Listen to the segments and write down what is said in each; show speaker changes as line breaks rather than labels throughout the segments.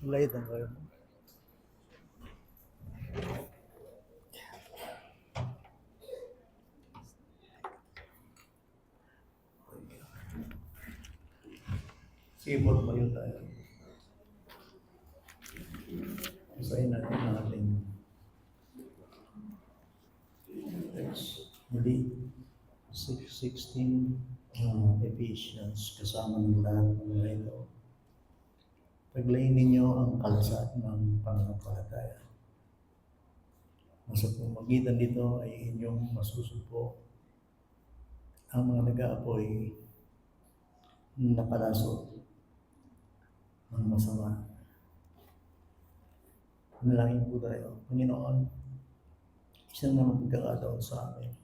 Light ang kayo. Sige po, tumayo tayo. Basahin natin ang ating text. Muli, 6:16, Ephesians, kasama ng lahat ng mga ito. Paglayin ninyo ang kalasat ng pananampalataya. Sa pamagitan dito ay inyong masusupo ang mga nag-aapoy na palaso ng masama. Manalangin po tayo. Panginoon, isang naman pagkakataon sa amin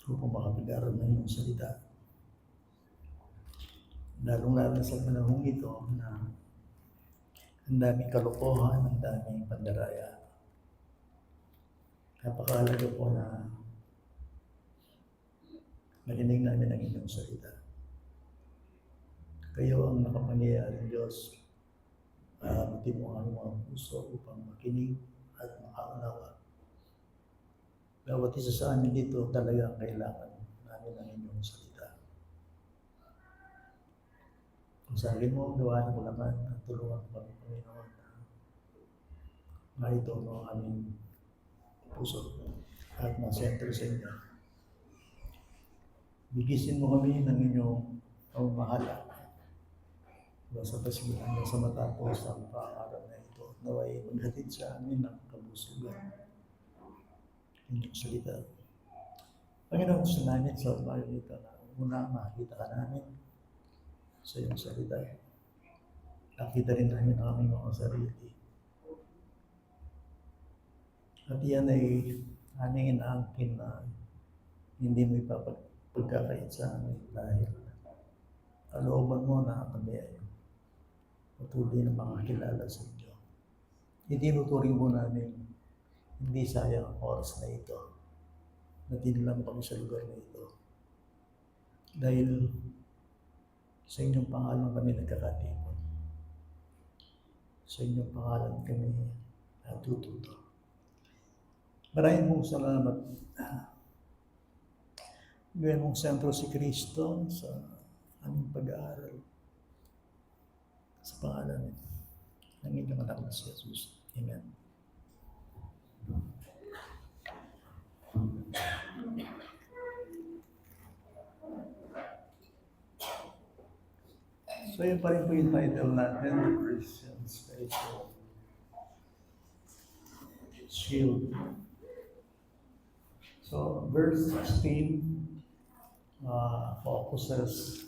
upang makapag-aral ng iyong salita. Lalong-lalo sa panahong ito na ang daming kalokohan, ang daming pandaraya. Napakahalaga po na marinig namin ang inyong salita. Kayo ang nakapangyayari Diyos. Buti mo ang mga puso upang makinig at makaunawa. Bawat isa sa amin dito talagang kailangan namin ang inyong salita. Kung sa akin mo, gawa ng laman at tulungan kami, Panginoon, na maitono ang aming puso at masentro sa inyo. Bigisin mo kami ng inyong pamamahala sa pasimulan sa matapos ang pag-aaral na ito. Naway maghatid sa amin ng kabusugan. Inyong salita. Panginoon, sa namin sa umayo nito na una makita ka namin sa iyong salita. Nakita rin namin ang aming mga sarili. At yan ay aming inaangkin na hindi mo ipapagkakait sa amin dahil kalooban mo na kami ay patuloy na makakilala sa inyo. Itinuturing mo namin hindi sayang ang oras na ito na dinilang kami sa lugar na ito. Dahil sa inyong pangalan kami nagkakatipon. Sa inyong pangalan kami natututo. Maraming mong salamat. Gawin mong sentro si Kristo sa aming pag-aaral. Sa pangalan ng inyong anak na si Jesus. Amen. So yun pa rin po yung title natin, Christian's Spiritual Shield. So verse 16 focuses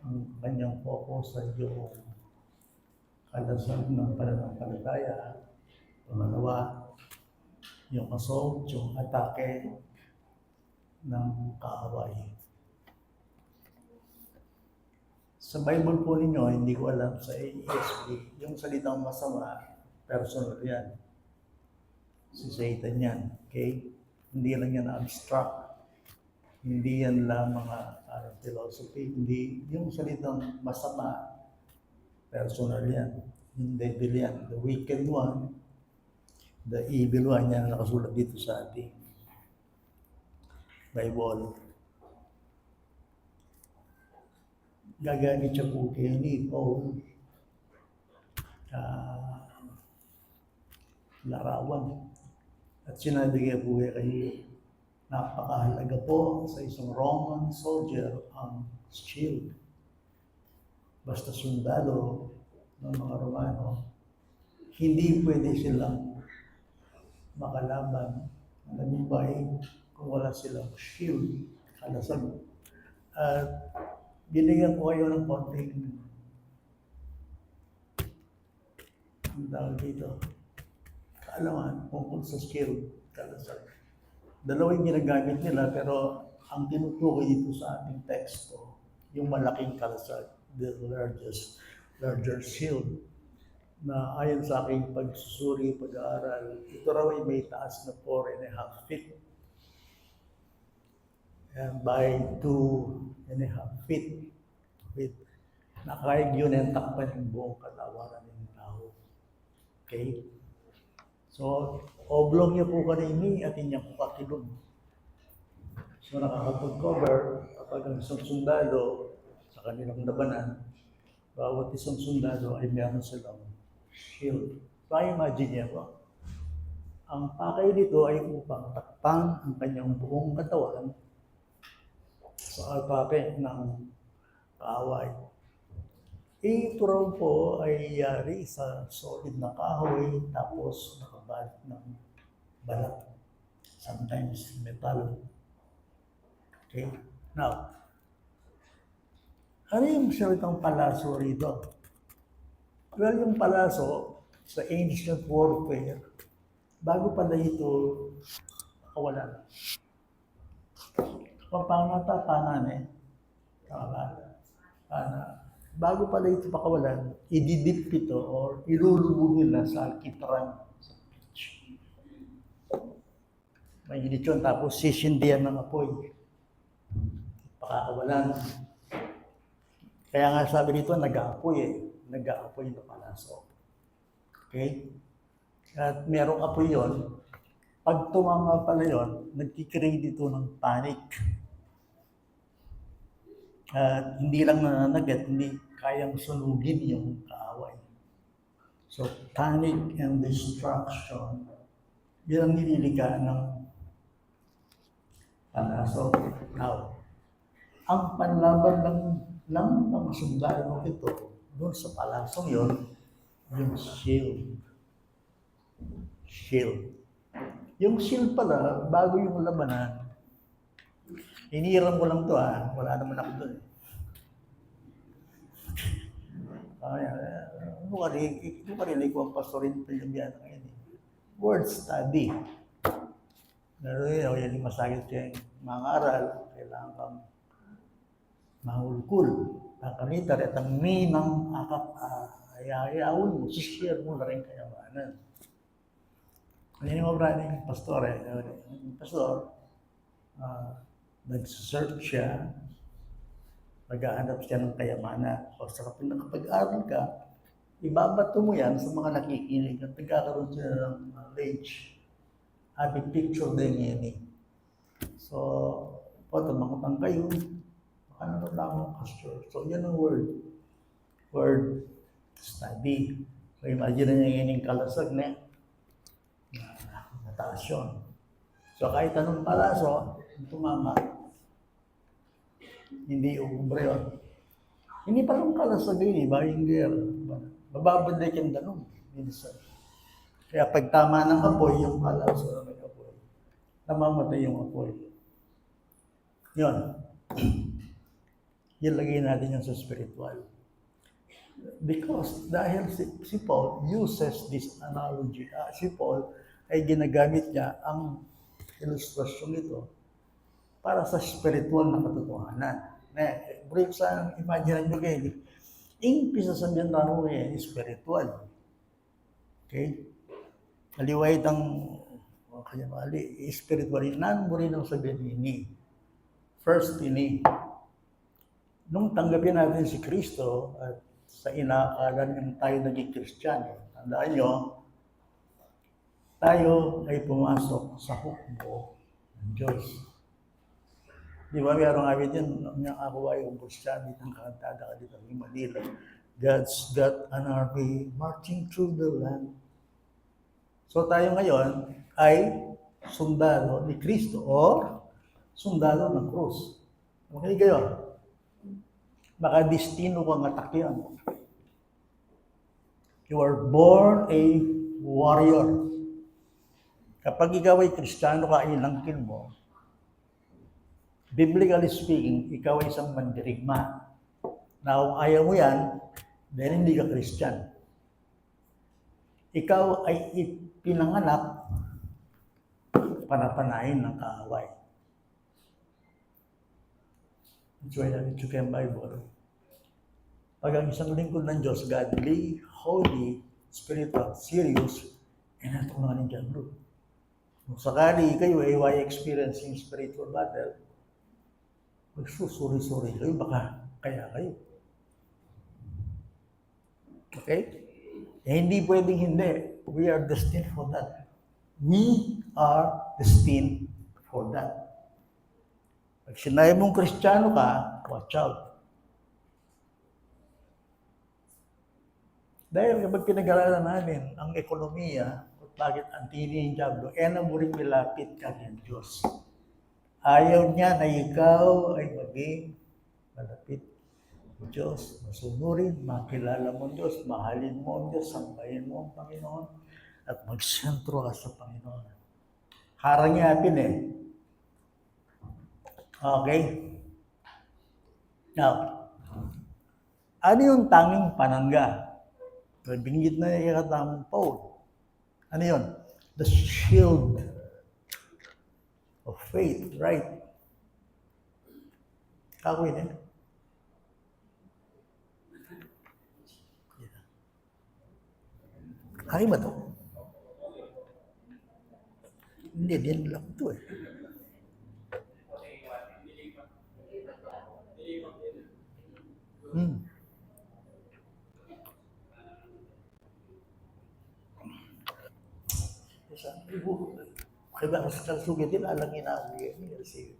ang kanyang focus sa yung kalasag ng pananampalataya. Pangalawa, yung assault, yung atake ng kaaway. Sa Bible po ninyo, hindi ko alam sa ESV, yung salitang masama, personal yan. Si Satan yan, okay? Hindi lang yan abstract. Hindi yan lang mga philosophy. Hindi, yung salitang masama, personal yan. Yung devil yan, the wicked one, the evil one, yan nakasulat dito sa ating Bible. Gagamit siya po kay ni Paul larawan. At sinabi kaya po kay napakahalaga po sa isang Roman soldier ang shield. Basta sundalo ng mga Romano, hindi pwede silang makalaban ng tagumpay kung wala silang shield, kalasag. At binigyan ko kayo ng konting ang tawag dito, kaalaman tungkol sa shield, kalasag. Dalawa yung ginagamit nila, pero ang tinutukoy dito sa ating teksto, yung malaking kalasag, the larger shield, na ayon sa aking pagsusuri, pag-aaral, ito raw ay may taas na 4.5 feet. And by 2.5 feet with Nakahig yun ang takpan yung buong kalawaran ng tao. Okay? So, oblong niya po kanini at inyong kakilog. So, nakakapag-cover kapag ang isang sundalo sa kanilang labanan, bawat isang sundalo ay meron silang shield. So, imagine niya po, ang pakay dito ay upang takpan ang kanyang buong katawan sa atake ng kaaway. Ito raw po ay yari sa solid na kahoy tapos nakabalit ng balat. Sometimes metal. Okay? Now, ano yung salitang palaso rito? Well, yung palaso sa ancient warfare, bago pala ito kawalan. Papanatapanan bago pala ito pakawalan, ididip ito or ilulubog nila sa alkitran. Mainit yun, tapos sisindihan ng apoy. Pakakawalan. Kaya nga sabi dito, nag-aapoy Nag-aapoy na palaso. Okay? At merong apoy yon. Pag tumama pala yon, nagkikreate dito ng panic. At hindi lang nananagat, hindi kayang sunugin yung kaaway. So, panic and destruction, yan ang nililigaan ng palaso. Now, ang panlaban ng mga sundalo ito, doon sa palasong yon, yung shield. Shield. Yung shield pala, bago yung labanan, iniram ko lang to wala naman ako doon. Ito karinig ko ang pastorin Pilipiana ngayon. Word study. Pero yan yung masakit siya mga aral, kailangan kang mahulkul, kakalitar, at ang minang ayayaon mo, sishare mo na rin kayamanan. Yan yung maraming pastor nag-search siya, nag-aanap siya ng kayamanan. O sa kapag nakapag-aral ka, ibabato mo yan sa mga nakikinig at nagkakaroon sila ng knowledge. Having picture din yan So, mga kayo, ano lang ang pastor. So, yan ang word study. So, imagine niya yung kalasag na nataas yun. So, kahit anong palaso, tumama, hindi umbre yun. Hindi pa lang kalasag yun, Bayinger. Mababaday kang ganun. Minsan. Kaya pag tama ng apoy, yung palaso na may apoy, namamatay yung apoy. Yun. Ilagay natin yan sa spiritual. Because dahil si Paul uses this analogy, si Paul ay ginagamit niya ang ilustrasyon ito para sa spiritual na katotohanan. Brief sa imagine nyo kayo, impisa sa biyan na spiritual. Okay? Kaliwait ang spiritual. Nan mo rin ang sabihin ini. First ini. Nung tanggapin natin si Kristo at sa inaakala niyang tayo naging Kristiyano, tandaan nyo, tayo ay pumasok sa hukbo ng Diyos. Di ba, mayroong awit yun, niyang ako ay Kristiyano, itang kakantada ka dito ng Manila. God's got an army marching through the land. So tayo ngayon ay sundalo ni Kristo or sundalo ng krus. Okay kayo? Makadestino kang atakyan. You are born a warrior. Kapag ikaw ay Kristiyano ka, inangkin mo, biblically speaking, ikaw ay isang mandirigma. Now, ayaw mo yan, dahil hindi ka Christian. Ikaw ay ipinanganak panapanahin ng kaaway. That's why you can Bible. Pag ang isang lingkod ng Diyos, godly, holy, spiritual, serious, natutunan dyan, bro. Kung sakali kayo ay experiencing spiritual battle, magsusuri-suri kayo, baka kaya kayo. Okay? Eh, hindi pwedeng hindi. We are destined for that. We are destined for that. Pag sinabi mong Kristiyano ka, watch out. Dahil kapag pinag-aralan namin ang ekonomiya, at bakit ang tini ng Diablo, na mo rin milapit ka ng Diyos. Ayaw niya na ikaw ay maging malapit ng Diyos. Masunurin, makilala mo ang Diyos, mahalin mo ang Diyos, sambahin mo ang Panginoon, at magsentro ka sa Panginoon. Harangyatin eh. Okay? Now, ano yung tanging panangga? Binggit na ikatamang Paul. Ano yun? The shield of faith, right? Kakuin eh. Ay ba to? Hindi, din lang to eh. Kaya sa kalsugitin, alang inaawin niya kasi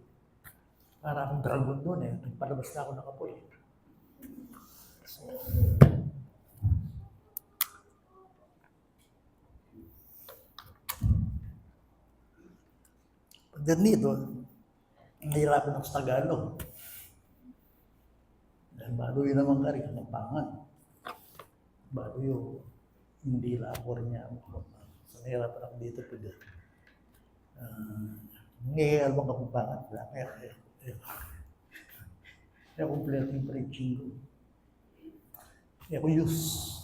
para akong dragon doon eh. Nagpalabas na ako ng apoy. So, ganito, nahirapan ako sa Tagalog. Dahil bago yun naman ka rin, kalampangan. Bago yung hindi labor niya. So, nahirapan ako dito pag ngayon mo kalampangan. Kaya kompleto yung preaching ko. Kaya ko use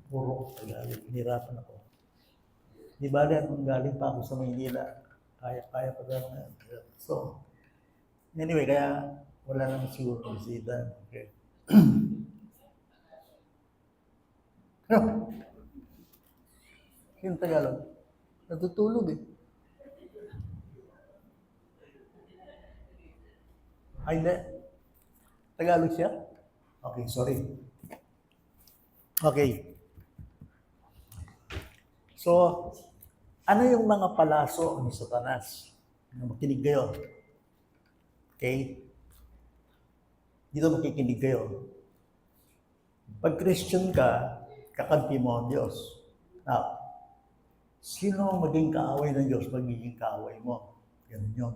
puro Tagalog. Nahirapan ako. Di ba kung galing pa ako sa Maynila, kaya pa gano'n. So, anyway, kaya wala naman siguro bisita. Okay. Ano? Yung Tagalog, natutulog eh. Ay, hindi. Tagalog siya? Okay, sorry. Okay. So, ano yung mga palaso ni Satanas? Makinig kayo. Okay? Dito makikinig kayo. Pag Christian ka, kakampi mo ang Diyos. Now, sino ang maging kaaway ng Diyos, magiging kaaway mo. Ganun yun.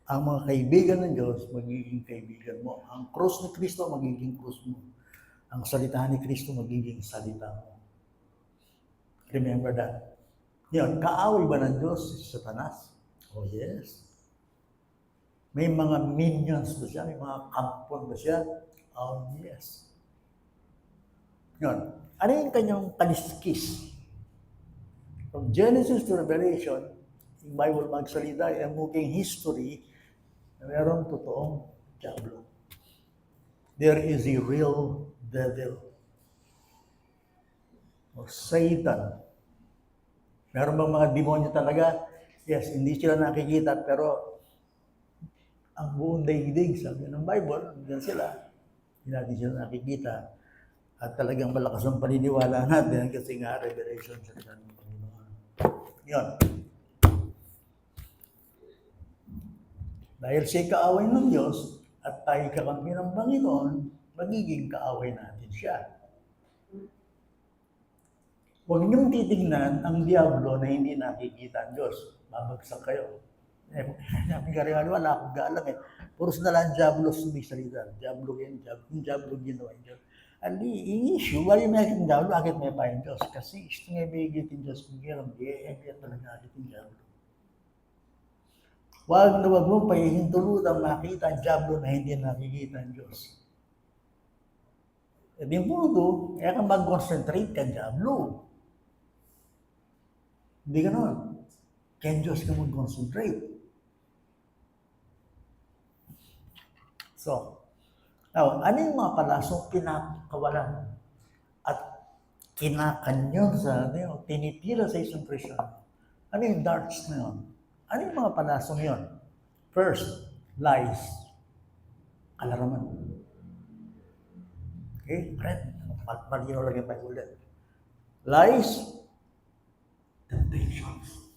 Ang mga kaibigan ng Diyos, magiging kaibigan mo. Ang krus ni Kristo, magiging krus mo. Ang salita ni Kristo, magiging salita mo. Remember that. Yun, kaaway ba ng Diyos si Satanas? Oh yes. May mga minions ba siya? May mga kampon ba siya? Oh yes. Yun. Ano yung kanyang kaliskis? From Genesis to Revelation, yung Bible magsalita, yung muking history, mayroong totoong Diablo. There is a real devil. O Satan. Meron bang mga demonyo talaga? Yes, hindi sila nakikita, pero ang buong daigdig, sabi ng Bible, nandiyan sila. Hindi natin sila nakikita. At talagang malakas ang paniniwala natin kasi nga revelation sa ng Panginoon. Yun. Dahil siya kaaway ng Diyos at tayo kakampi ng Panginoon, magiging kaaway natin siya. Huwag niyong titignan ang Diablo na hindi nakikita ang Diyos. Babagsak kayo. Sabi ka rin, wala akong galang eh. Puros na lang Diablo sumisalita. Diablo yan, yung Diablo ginawa yung Diyos. And the issue, why you making Diablo, bakit may pa yung Diyos? Kasi gusto nga may gitin Diyos kung gano'n, yan talaga agit yung Diablo. Huwag na huwag mong pahihintulutang makita ang Diablo na hindi nakikita ang Diyos. E di mo kaya ka mag-concentrate ka Diablo. Hindi gano'n. Kaya Diyos ka mag-concentrate. So, now, ano yung mga palasong pinakawalan at kinakanyon sa, tinitira sa isang Kristyano? Ano yung darts na yun? Ano yung mga palasong yun? First, lies. Kalaraman. Okay, friend, malino lang yung Bible. Lies, temptations.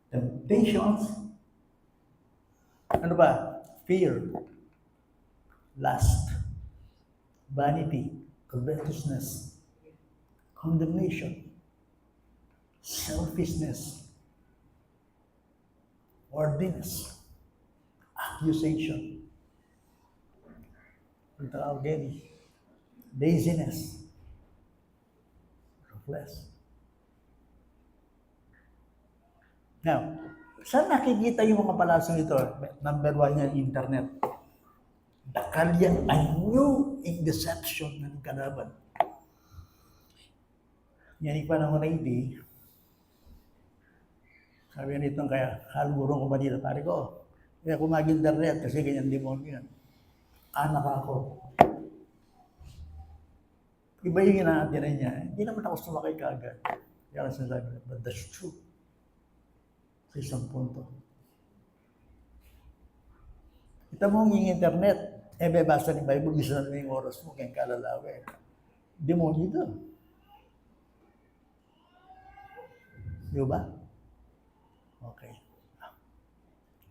Temptations. Ano ba? Fear, lust, vanity, covetousness, condemnation, selfishness, worldliness, accusation, again, laziness, ruthless. Now, saan nakikita yung mga palasong ito? Number one yan, internet. Dakal yan, anyo in deception ng kalaban. Yan yung panahon na hindi. Sabi nitong kaya, halburong ko Manila, pare ko, kaya kumag-internet kasi ganyan demonyo yan. Anak ako. Iba yung inaatinan niya. Hindi naman ako sumakay kaagad. Kaya kasi sabi, but that's true. Sa isang punto. Kita mo yung internet, basa ni Bible, gusto na yung oras mo, kayang kalalawi. Demonyo ito. Di ba? Okay.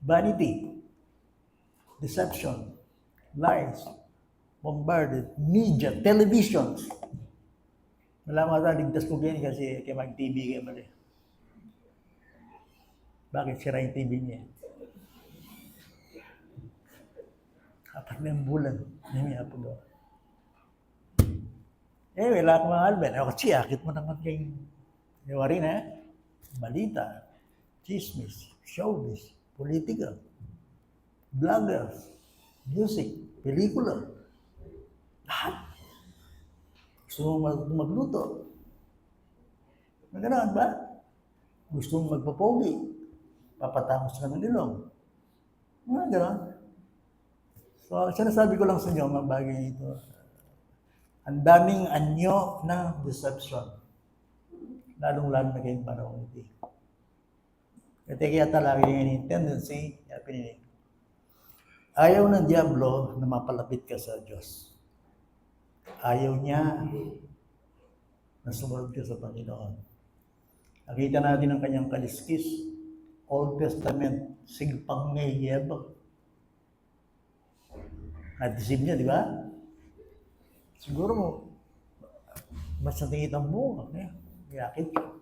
Vanity, deception, lies, bombarded, media, televisions. Wala mo ata, ligtas ko ganyan kasi kaya mag-TV kayo mali. Bakit sira yung TV niya? Apat na yung bulan. Hindi ako doon. Wala akong mga Alben. Kasi akit mo naman kayong rin balita, chismis, showbiz, politika, vloggers, music, pelikula. Lahat. Gusto mo magluto. Maganoon ba? Gusto mo magpapogi. Papatamos ka ng ilong. Mga gano'n. So, sinasabi ko lang sa inyo, mga bagay ito. Ang daming anyo ng deception. Lalong-lalo na kayong panahon ito. Kasi kaya talaga yung tendency, ayaw ng Diablo na mapalapit ka sa Diyos. Ayaw niya na sumunod ka sa Panginoon. Nakita natin ang kanyang kaliskis, Old Testament, sigpang ngay yabang. Na-deceive niya, di ba? Siguro mo, mas natingit ang buka. Yakit ka.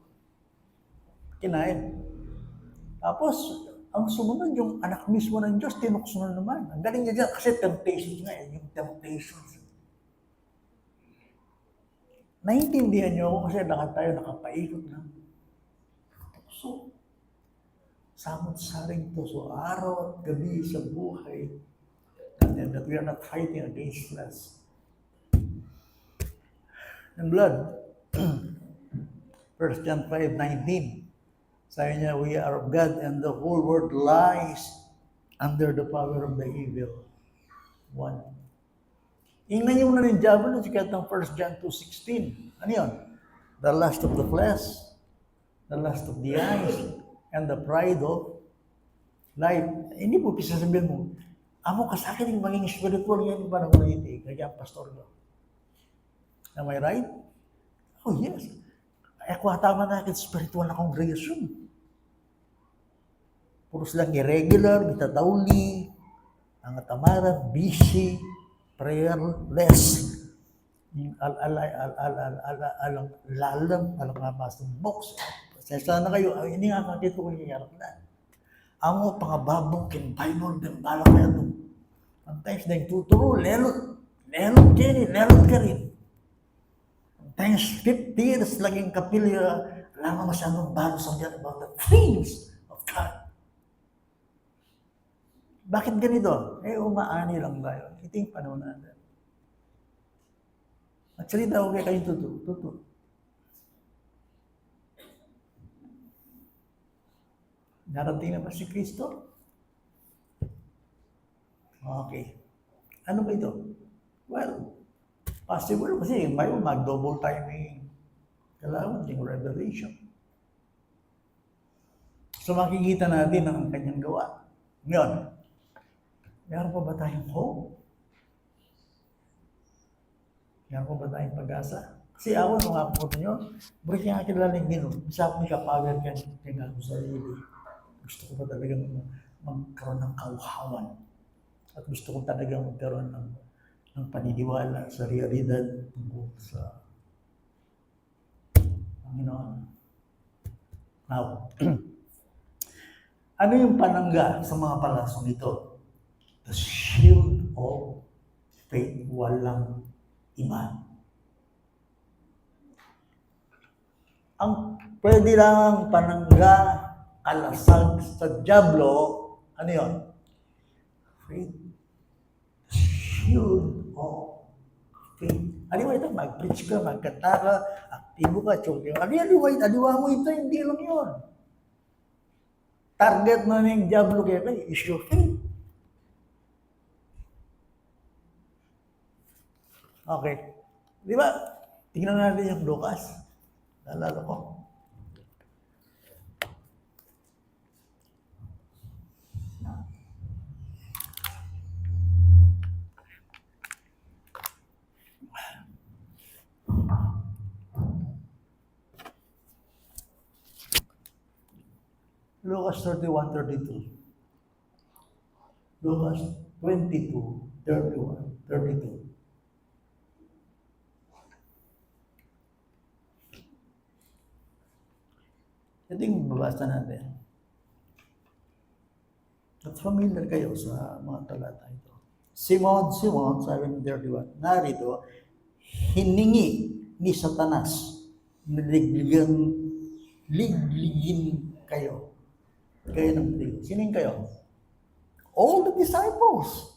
Kinain. Tapos, ang sumunod yung anak mismo ng Diyos, tinukso na naman. Ang galing niya dyan, kasi temptations nga yung temptations. Naintindihan niyo ako kasi lahat tayo nakapaikot ng tukso. Samot-saring tukso, araw at gabi sa buhay. And that we are not fighting against flesh and blood. 1 John 5:19. Sabi niya, we are of God and the whole world lies under the power of the evil one. Ingnan niyo muna ng Diablo, sikat ng 1 John 2:16. Ano yun? The lust of the flesh, the lust of the eyes, and the pride of life. Hindi po, pisasabihin mo, amo ka sa akin yung maging spiritual yan yung panahon na ito. Kaya pastor ko. Am I right? Oh, yes. Kaya tama na akin spiritual na congregation. Puro silang irregular, mitatawli, ang atamaran, busy, prayerless, alang masang box. Sesa na kayo, hindi nga kakit ko nangyayarap na. Amo pangababong kin Bible din bala kaya doon. Sometimes na tuturo, lelot ka rin. Sometimes 50 years laging kapilya, alam mo masyadong balo sa diyan about the things of God. Bakit ganito? Umaani lang tayo. Ito yung panahon natin. Actually, daw kayong tuto. Darating na ba si Kristo? Okay. Ano ba ito? Well, possible kasi may mag-double timing. Kailangan yung revelation. So makikita natin ang kanyang gawa. Ngayon, Meron pa ba tayong hope? Meron pa ba tayong pag-asa? Kasi ako, nung ako nyo, bakit nga kilala yung Ginoo? Sa akin, kapagal ka niya ako sa sarili. Gusto ko pa talagang magkaroon ng kauhawan. At gusto ko talagang magkaroon ng paniniwala sa realidad tungkol sa Panginoon. Now, ano yung panangga sa mga palasong ito? The shield of faith, walang iba. Ang pwede lang panangga, alasag sa dyablo, ano yun? Faith. Shield of faith. Aliwa ito, mag-preach ka, magkanta ka, aktibo ka, choke. Aliwa mo ito, hindi lang yun. Target na ng dyablo kaya kayo is your faith. Okay. Di ba? Tingnan natin yung Lucas. Naalala ko. Lucas 31:32. Lucas 22:31, 32. Ito yung babasa natin. At familiar kayo sa mga talata ito. Simon, sabi ng 31, narito, hiningi ni Satanas, ligligin kayo. Kayo ng trigo. Sining kayo? All the disciples.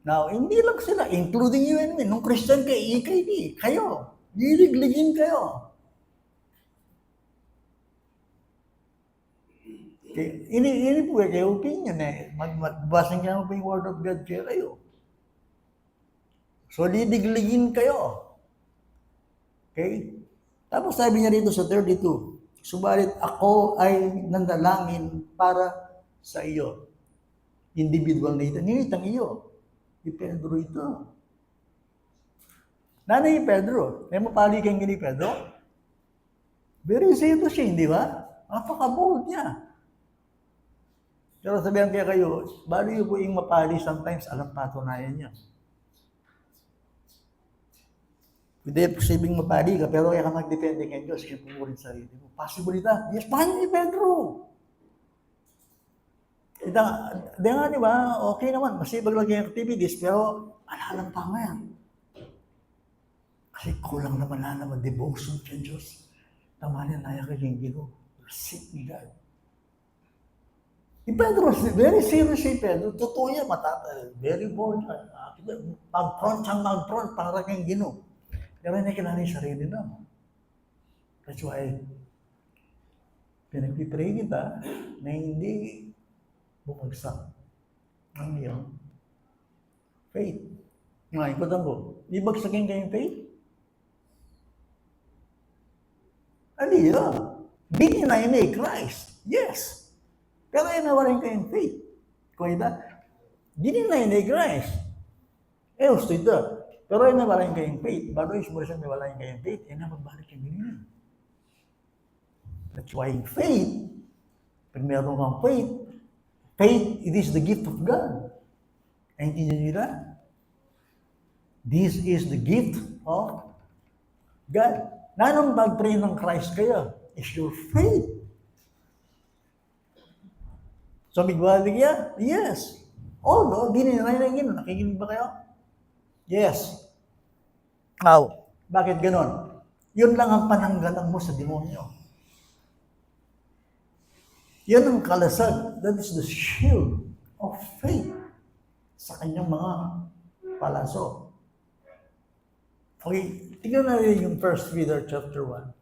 Now, hindi lang sila, including you and me. Nung Christian kayo. Liligligin kayo. Okay. Ini po kayo opinion eh. Magbasang kayo po yung Word of God kayo. So, liligligin kayo. Okay? Tapos sabi niya rito sa 32, subalit ako ay nandalangin para sa iyo. Individual na ito. Ninitang iyo. Si Pedro ito. Nanay Pedro. May mapali kayong ni Pedro? Very serious siya, hindi ba? Napaka-bold niya. Pero sabihan kaya kayo, bali yung po yung mapali sometimes, alam patunayan niya. Hindi posibleng mapali ka, pero kaya ka magdepende kay Diyos, kaya pumurin sa sarili mo. Possibilita. Yes, paano ni Pedro? Di ba? Okay naman. Masibag lang yung activities, pero alalang pa nga yan. Kasi kulang naman devotion kay Diyos. Tama niya, naya ka yung Ginoo. Seek God. Si Pedro, very serious si Pedro. Totoo yan, very bold. Mag-front, para kang Ginoo. Pero hindi kilala yung sarili na. That's why, pinagpipray kita na hindi bumagsak ang iyong faith. Ngayon, ikutan ko, di bagsakin kayong faith? Hindi yun. Dininay ni Christ. Yes. Pero inawarin kayong faith. Kung ito, dininay ni Christ. Gusto ito. Pero inawarin kayong faith. Bago yung sumulsan inawarin kayong faith, magbalik yung dininay. That's why faith, pag meron kang faith, it is the gift of God. Naintindihan niyo na? This is the gift of God. Nanong pag-pray ng Christ kayo is your faith. So, bigwalig yan? Yes. Although, di ninanay na yun. Nakikinig ba kayo? Yes. How? Bakit ganon? Yun lang ang pananggalang mo sa demonyo. Yan ang kalasag. That is the shield of faith sa kanyang mga palaso. Okay, tingnan natin yung 1 Peter chapter 1.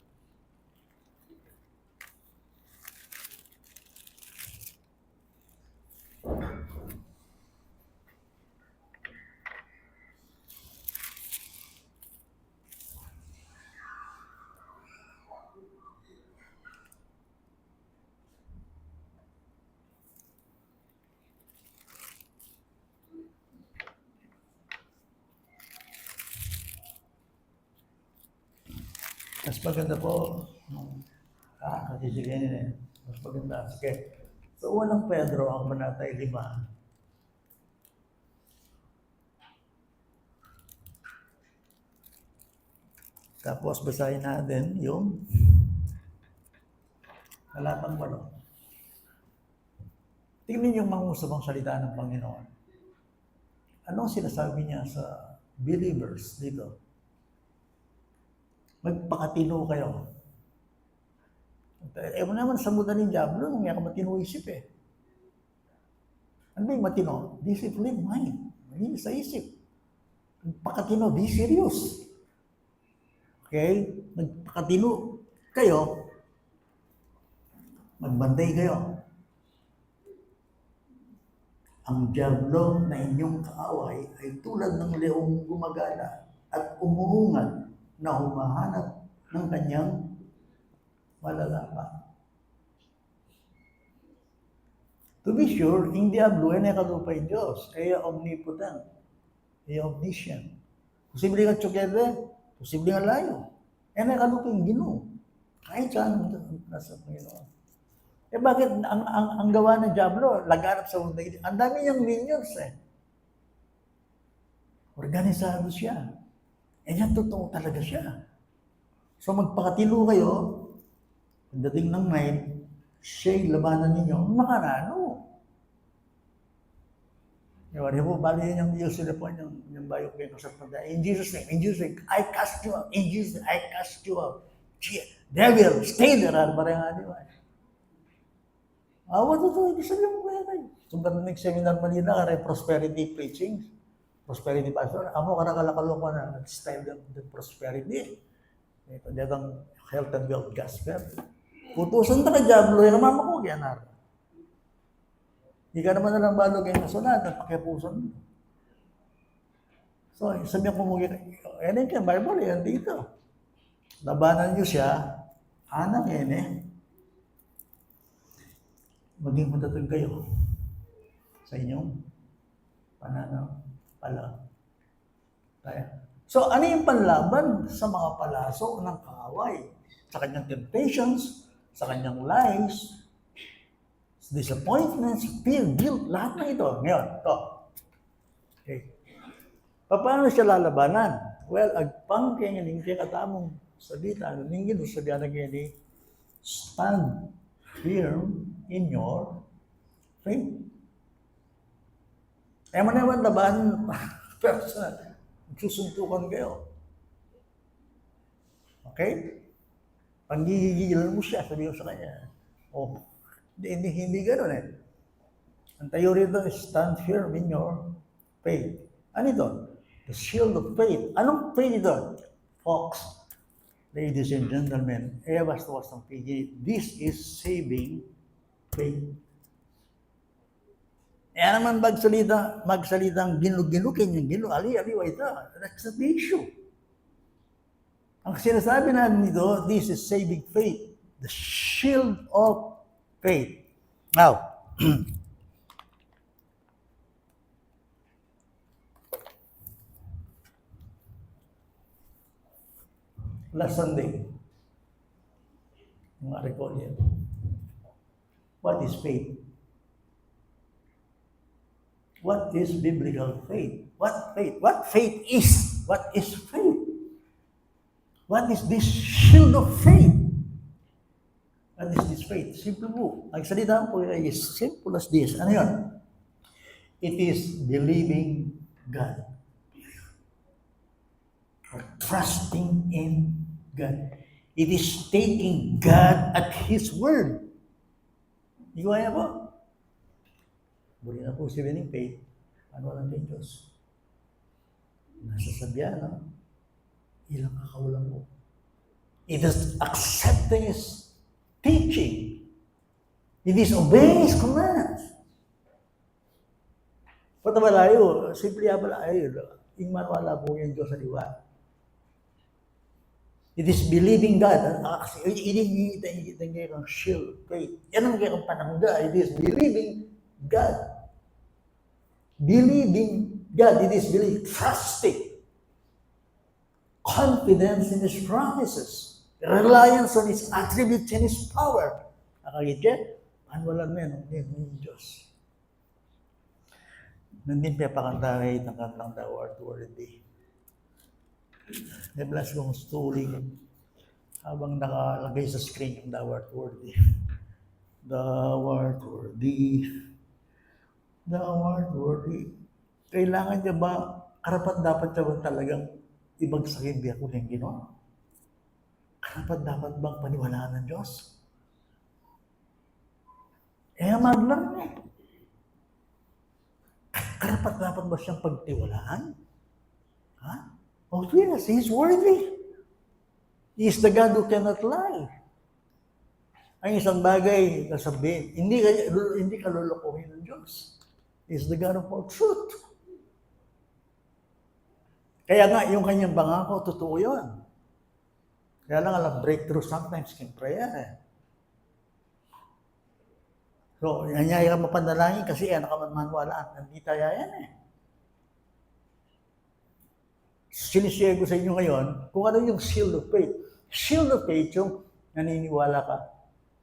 Mas maganda po, kasi sige eh, mas maganda. Sige. So, unang Pedro, ang Kabanata 5. Tapos basahin natin yung talatang 8. Tingnan niyo yung mangusapang salita ng Panginoon. Anong sinasabi niya sa believers dito? Magpakatino kayo. Ewan naman sa muda ng Diablo, nung nga matino isip eh. Ano ba yung matino? Discipline mind. Malinis sa isip. Magpakatino, be serious. Okay? Magpakatino kayo. Magbantay kayo. Ang Diablo na inyong kaaway ay tulad ng leong gumagala at umuungad na humahanap ng kanyang malalaman. To be sure, ang Diablo ay nakalupay Diyos, ay omnipotent, ay omniscient. Posible ka together, posible nga layo. Ay nakalupay ang Ginoo. Kahit saan nasa Panginoon. Eh bakit ang gawa ng Diablo, laganap sa mundo? Ang dami niyang minions eh. Organisado siya. Eh yan, totoo talaga siya. So magpakatino kayo, pagdating ng night, siya'y labanan ninyo, makarano. Di po, bali yun yung usually po, yung bayo ko yung kasapanda. In Jesus' name, I cast you out. In Jesus' name, I cast you out. Devil, stay there. Parang nga, di ba? What to ibig sabihin mo kaya kayo? So, nag-seminar Manila, kaya prosperity preaching, prosperity pastor, amo karakalakalo ko na style of the prosperity. Ito, ditang health and wealth gospel. Putusan na ka Diablo, yung mama ko, giyanar. Hindi ka naman nalang balog yung nasunod, at pakipusan mo. So, sabi ko mo, yan yung Bible, yan dito. Labanan niyo siya, anak yan eh. Maging matatag kayo sa inyong pananampalataya. So, ano yung panlaban sa mga palaso ng kaaway? Sa kanyang temptations, sa kanyang lies, disappointments, fear, guilt, lahat ng ito. Ngayon, ito. Okay. Paano siya lalabanan? Well, agpang kaya nga kaya katamong salita, ningin o sabihan na kaya stand firm in your faith. Eh, manawan laban, personal. Susuntukan kayo. Okay? Panggigigilan mo siya, sabi ko sa kanya. Oh, hindi gano'n eh. Ang tayo rito is stand firm in your faith. Ano ito? The shield of faith. Anong faith ito? Folks, ladies and gentlemen, basta ng PG, this is saving faith. Kaya naman magsalitang ginuginukin yung ali-aliwa ito. That's not the issue. Ang sinasabi natin dito, this is saving faith. The shield of faith. Now, last Sunday, mga recall yan. What is faith? What is biblical faith? What faith? What faith is? What is faith? What is this shield of faith? What is this faith? Simple po. Ang salita po ay simple as this. Ano yun? It is believing God. Or trusting in God. It is taking God at His word. Di ko kaya po? Buli na po si Bening faith. Ano lang din Diyos? Nasa sabihan, no? Ilang kakaulang mo. It is accepting His teaching. It is obeying His commands. Patabalayo, simple abalayo. Ingman wala po yung Diyos sa diwa. It is believing God. Ini kang shield. Yan ang kayang panangga. It is believing God. Believing God. It is believing. Trusting. Confidence in His promises. Reliance on His attributes and His power. Nakagit ka? Anwalan mo yan, yung Diyos. Nandun pinapakanta kayo ng kantang Thou art worthy. Neblas kong stuling habang nakalagay sa screen yung Thou art worthy. Thou art worthy. Thou art worthy. Kailangan niya ba, karapat dapat siya ba talagang ibagsakin biya ko ng Ginoon? Karapat dapat bang paniwalaan ng Diyos? Maglang niya. Karapat dapat ba siyang pagtiwalaan? Ha? Oh yes, He's worthy. He is the God who cannot lie. Ang isang bagay na sabihin, hindi ka lulukuhin ng Diyos. He is the God of all truth. Kaya nga, yung kanyang bangako, totoo yun. Kaya lang, alam, breakthrough sometimes in prayer. So, anyaya ka mapanalangin kasi yan, nakamanwalaan. Hindi tayo yan Sinishare ko sa inyo ngayon kung ano yung shield of faith. Shield of faith yung naniniwala ka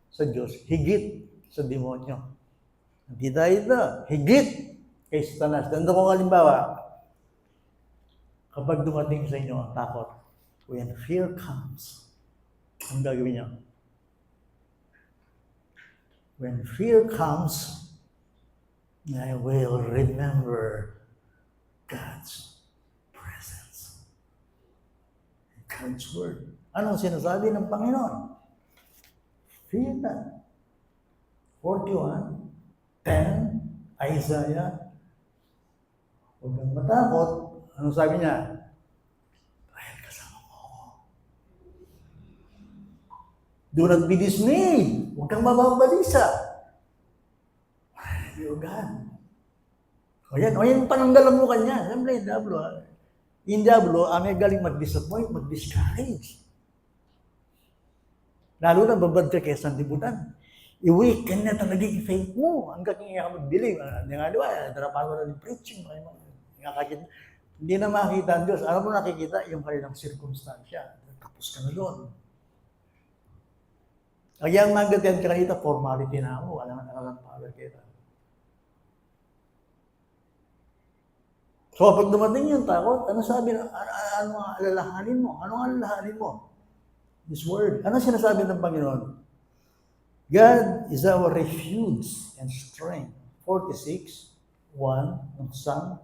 sa Diyos, higit sa demonyo. Hindi tayo ito, higit kay Satanas. Ganda kong halimbawa, kapag dumating sa inyo ang takot, when fear comes, ang gagawin niyo? When fear comes, I will remember God's presence. God's word. Anong sinasabi ng Panginoon? Fear not. 41, 10, Isaiah. Huwag kang matakot. Anong sabi niya? Dahil kasama mo ako. Do not be dismayed. Huwag kang mababalisa. Your God. O yan yung pananggalan mo kanya. Siyempre, yung Diablo, may galing mag-disappoint, mag-discourage. Lalo na babad ka kaya sandibutan. I-weaken na talaga yung faith mo. Hanggang kaya ka mag-believe. Hindi nga diba, darapan mo na yung preaching. Hindi na makikita ang Diyos. Alam mo nakikita yung kanilang circumstansya. Tapos ka na doon. Kaya ang magagyan ka nakita, formality na ako. Alam na power kita. So, pag dumating yung takot, ano sabi na, ano ang alalahanin mo? Ano ang alalahanin mo? This word. Ano sinasabi ng Panginoon? God is our refuge and strength. 46, 1 ng Psalm.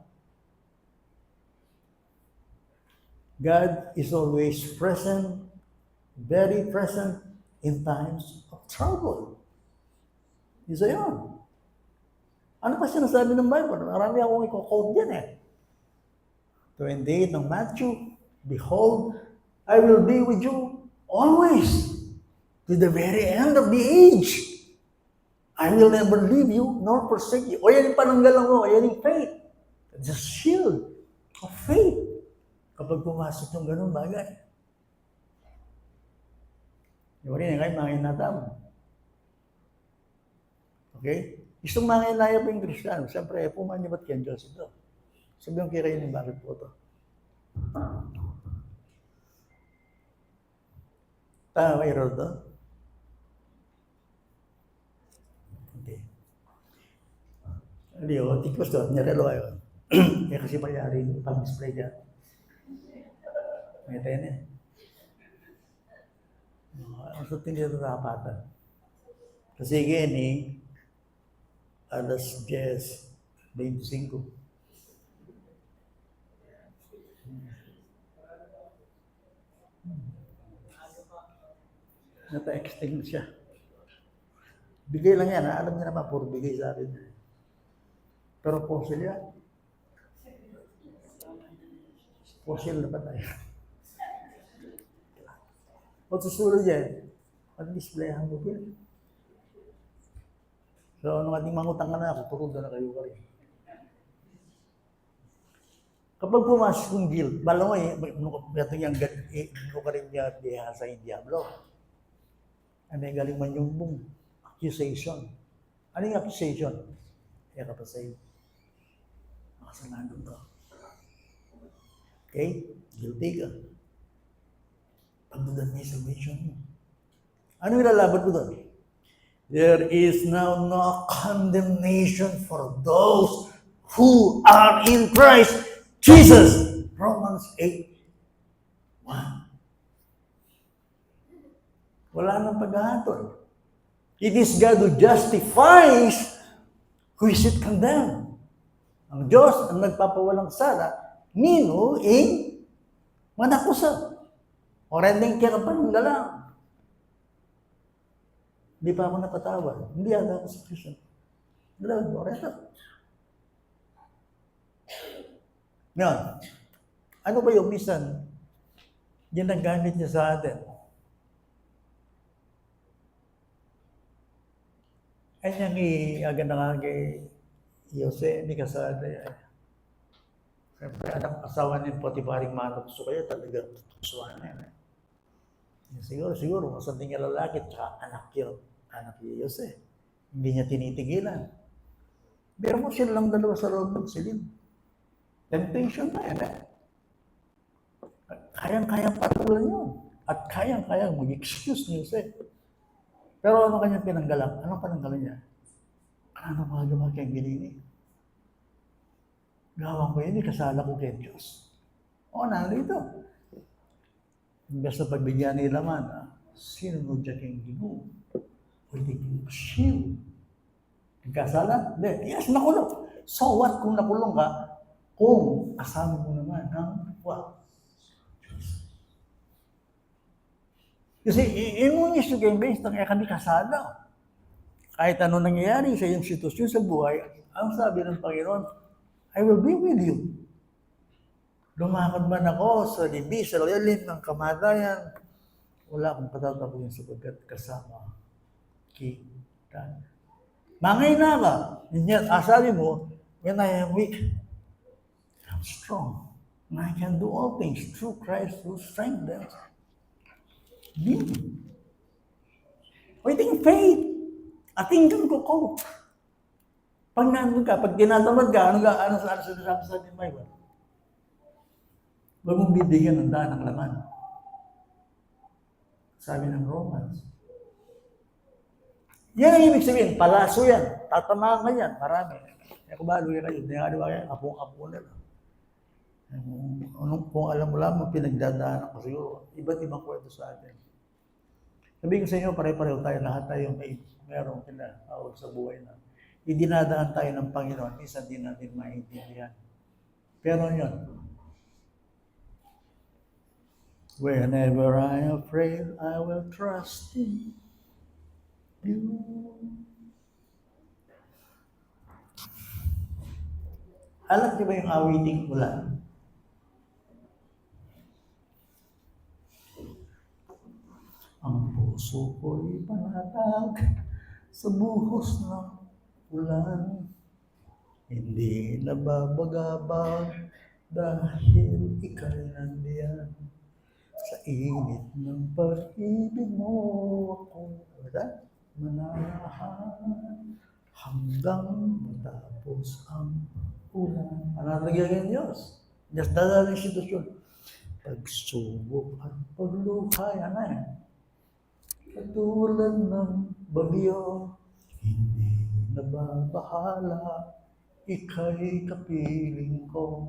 God is always present, very present in times of trouble. Isa yun. Ano pa sinasabi ng Bible? Marami akong i-quote yan 28 ng Matthew, Behold, I will be with you always to the very end of the age. I will never leave you nor forsake you. O yan yung pananggalang mo, o yan yung faith. It's a shield of faith. Kapag pumasok yung ganun bagay. Yung rin ngayon, mga inatam. Okay? Gusto mga inaya pa yung Kristiyano. Siyempre, pumanyabat kay Diyos ito. Sabi yung kirayin yung bakit po ito. Tama kayo rin ito? Okay. Hindi o, tikos to. Nirelo kayo. Kaya kasi mayari yung pag-display dyan. May tayo na ang sutin dito napatan. Kasi gini, alas 10:25. Nata-extend siya. Bigay lang yan, alam niya naman, puro bigay sa akin. Pero fossil yan. Fossil na ba tayo? O susunod yan, pag-displayan mo po. So, nung ating mangutang ka na ako, turod na kayo ka rin. Kapag pumasok yung guilt, bala mo ito yung mo ka rin niya diha sa Diablo. May galing man yung accusation. Ano yung accusation? Kaya ka pa sa'yo. Makasalanan to. Okay? Guilty ka. Ando doon may salvation. Ano ilalaban ko doon? There is now no condemnation for those who are in Christ Jesus. Romans 8:1. Wala nang paghahatol. It is God who justifies, who is it condemned. Ang Diyos ang nagpapawalang sala, nino manakusa. O rending kaya pananggalang. Hindi pa ako napatawad. Hindi ata ako sa Kristo. Grabe, oreto. Ngayon, ano ba yung minsan ginagamit niya sa atin? Ay niyang i-aga na nga kay Jose, hindi kasada yan. Siyempre, asawa ni Potiparing manok. So kaya talagang tutusuan na yan. Siguro, masanding niya lalaki, tsaka anak ni Jose. Hindi niya tinitigilan. Pero mo silang dalawa sa loob ng silid. Temptation na yan. Kayang-kayang patulan yun. At kayang-kayang mag-excuse ni Jose. Pero ano kanyang pinanggalang? Anong pananggalang niya? Ano mga kayang ginini? Gawang ko yun, kasala ko kay Diyos. O, narito. Imbes na pagbigyan nila man, sinunod siya kayong ginoo. Pwede kayong shield. Nagkasala? Hindi. Yes, nakulong. So what kung nakulong ka? Kung kasama mo naman ang what? Kasi inunis yung game based na kaya kami kasala. Kahit ano nangyayari sa iyong sitwasyon sa buhay, ang sabi ng Panginoon, I will be with you. Lumakad man ako sa libi, sa lalim ng kamatayan, wala akong patatapusin sapagkat kasama kita. Mangay na ka. Sabi mo, when I am weak, I'm strong. And I can do all things through Christ who strengthens me. Waiting faith. Atinggan ko. Pag nandun ka, pag tinatamad ka, ano sa sinasabi sa atin, Bible? Huwag mong bibigyan ng daan ng laman. Sabi ng Romans. Yan ang ibig sabihin, palaso yan. Tatamaan ka yan, marami. Kaya kubalo yan kayo, dinagaliwa kayo, apong-apo nila. Kung alam mo lamang, pinagdadaanan ko siguro, iba't ibang kwento sa atin. Sabihin ko sa inyo, pare-pareho tayo, lahat tayo mayroong kinahawag sa buhay na. Idinadaan tayo ng Panginoon, minsan din natin maintindihan. Pero yun, whenever I am afraid, I will trust in you. Alam niyo ba yung awiting ulan? Ang puso ko'y panatag sa buhos ng ulan. Hindi nababagabag dahil ika'y nandiyan. Sa init ng pag-ibig mo ako manahan hanggang matapos ang ulan. Ano nagyagan Diyos? Diyos dala ng sitwasyon. Pagsubok at pagluha, yan eh. Katulad ng bagyo, hindi nababahala, ika'y kapiling ko.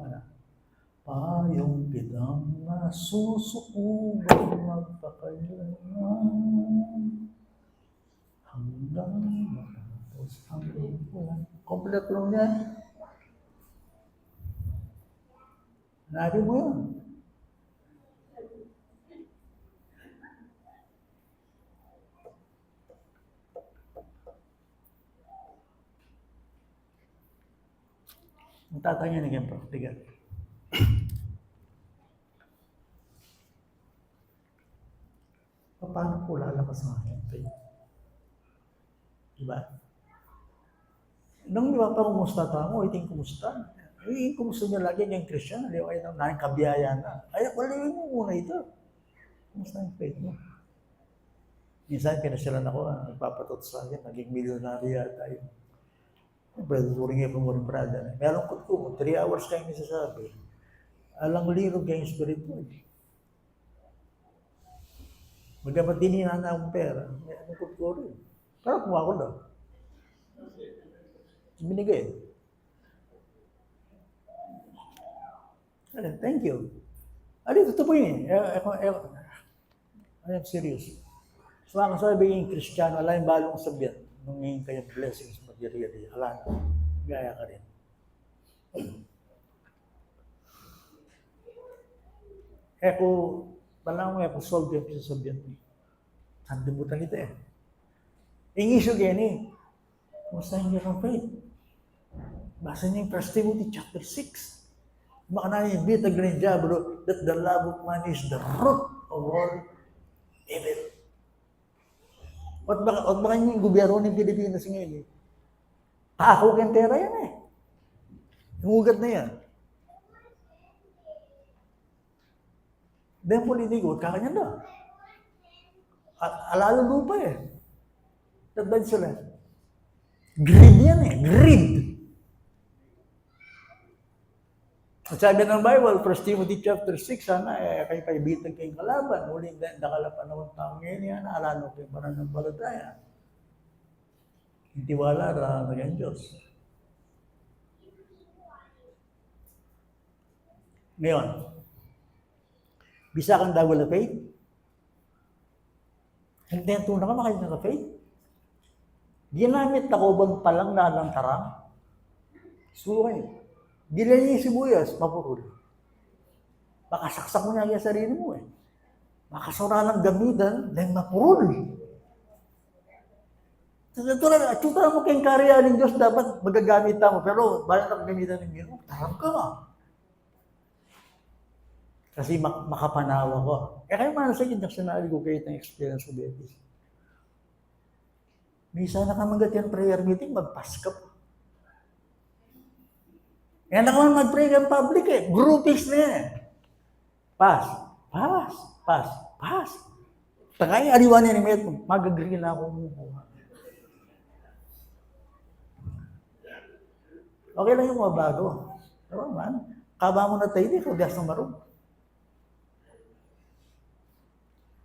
Payong kitang nasusukuban magpakailanman hanggang matapos ang ulan. Kompleto lang yan. Hanapin mo yun. Matatanya na kayong praktigal. Paano po lalakas ang aking faith? Diba? Nung diba pa kumusta tayo, iting kumusta? Kumusta niya lagi yung Christian, di ba? Ay, nang kabiyaya na. Ay, waliwin mo muna ito. Kumusta ang faith mo? Minsan, pinasyalan ako, nagpapatot sa akin, naging milyonaryo yata yun. Brother, turing yung pumuring brother. Meron ko 3 hours kayo nisasabi. Alang lirog kayong spiritual. Magamat din na akong pera, may anong ko rin. Pero kumuha ko daw. Binigay. Thank you. Ito po yun eh. I am serious. So, ang sabi yung Kristiyano, ala yung balong sabihan, nung ngayon kayong blessings materially, ala na, gaya ka rin. Palang ako solve yung sasabihan mo. Sandibutan ito eh. Ingisyo gani, kumusta yung yung faith? Basa niyo yung 1 Timothy chapter 6. Baka na yung bit agree Diablo that the love of money is the root of all evil. At baka yung gobyerno ng Pilipinas ngayon eh. Tako kang pera yan eh. Yung ugat na yan. Dahil politiko, kakanya na. Alalo lupa eh. Tandaan sila. Greed yan eh. Greed. At sabi ng Bible, 1 Timothy chapter 6, sana kayo kaibitan kayong kalaban. Huling nakalapan naman taong ngayon yan, alano kayo pananampalataya. Tiwala na ng Diyos. Ngayon, bisa kang dawal na faith? Hindi ang tunang ka makain na faith? Ginamit ako bang palang nalang tarang? Suway. Gilan niya yung sibuyas, mapurul. Makasaksak mo niya yung sarili mo eh. Makasura ng gamitan, dahil mapurul. Tutura mo kayong karya ng Diyos, dapat magagamit mo. Pero, balang ang gamitan ng Diyos, tarang ka nga. Kasi makapanawa ko. Kaya man sa inyo, sinabi ko kayo ng experience ko, baby. May sana ka magat yan prayer meeting, magpas ka pa. Kaya na naman mag-pray ng public eh. Groupies na yan eh. Pass. Takay, ariwan niya ni Meto. Mag-agree na ako muna. Okay lang yung mga bago. Pero man, kaba mo na tayo, di ko gas ng marong.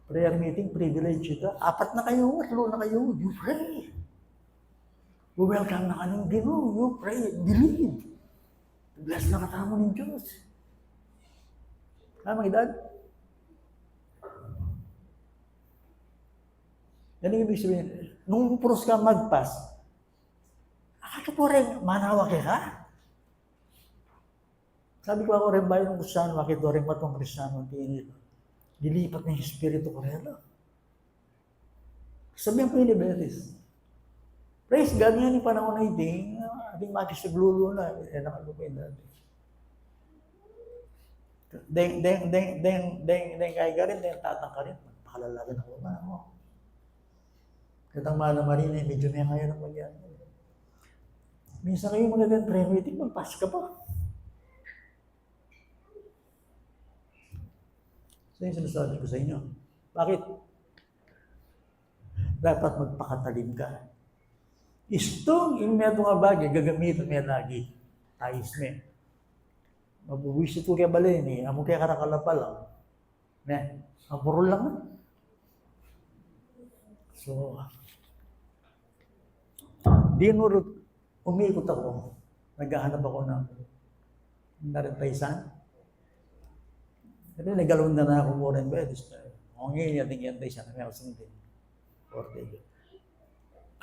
Prayer meeting, privilege ito. 4 na kayo, 3 na kayo, you pray. Welcome na ka ng Ginoo, you pray, believe. Bless na katamo ng Diyos. Mga edad? Yan ang ibig sabihin. Nung puros ka magpas, akala po rin, manawa ka? Sabi ko ako rin bayo ng Kristyano, bakit do rin matong Kristyano ang tingin ito? Dilipat na yung Espiritu ko rin. Sabihan po yung Libertis. Praise God, yan yung panahon na hindi, ating makisaglulo na, nakalupin natin. Deng kaya ka rin, deng tatang ka rin, magpakalalagan ako na ako. Katang mahal na marina, medyo may kaya na magyan. Minsan kayo magandang prayer meeting, magpas ka pa. So yung sinasabi ko sa inyo, bakit? Dapat magpakatalim ka. Istong yung meto nga bagay, gagamitin mo lagi. Tais mo. Mabuwisit ko kaya balin eh. Amo kaya karakalapa lang. Mapurol lang. So, umiikot ako. Naghahanap ako ng narintaysan. Pero nagalawin na ako mo rin ba? Kung ngayon natin yan tayo siya, may ako sundin.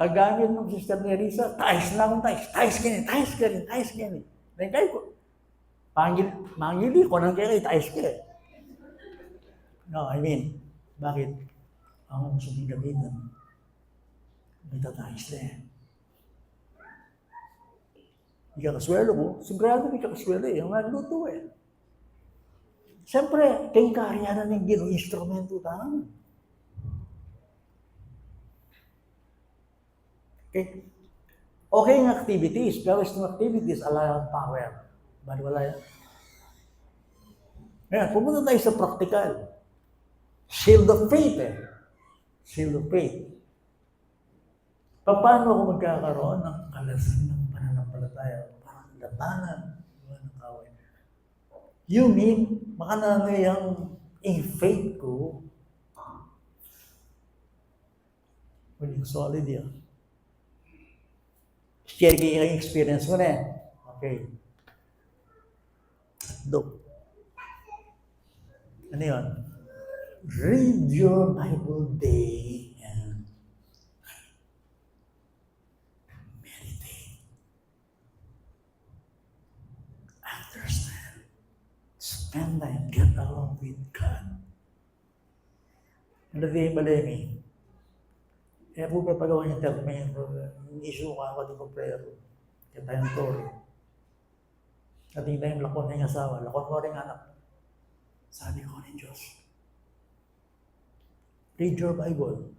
Kagamit ng Sister Nerissa, tais na akong tais ganyan. Nagkay ko. Mangili ko nang kaya tais ka eh. No, I mean, bakit? Ang gusto mong gamitan, may tatais na eh. Hindi ka kaswelo mo, sigurado may kakaswelo eh. Ang nagluto eh. Siyempre, kayong karyanan ng Ginoo, instrumento tayo. Okay ng activities, pero itong activities, allow power. Bali wala yan. Ngayon, pumunta tayo sa practical. Shield of faith eh. Shield of faith. Paano ako magkakaroon ng kalasan ng pananampalataya? Parang latanan. You mean, makanangay ang faith ko Maging solid yan. Share kayo yung experience mo na eh. Okay. Doc. Ano yun? Read your Bible day and meditate. Understand. Spend time. Get along with God. Ano din malemi? Kaya po papagawa niya termen, issue ka ako din ko prayer. Kaya tayong tori. Ating tayong lakon ng asawa, lakon mo rin anak. Sabi ko ng Diyos, read your Bible.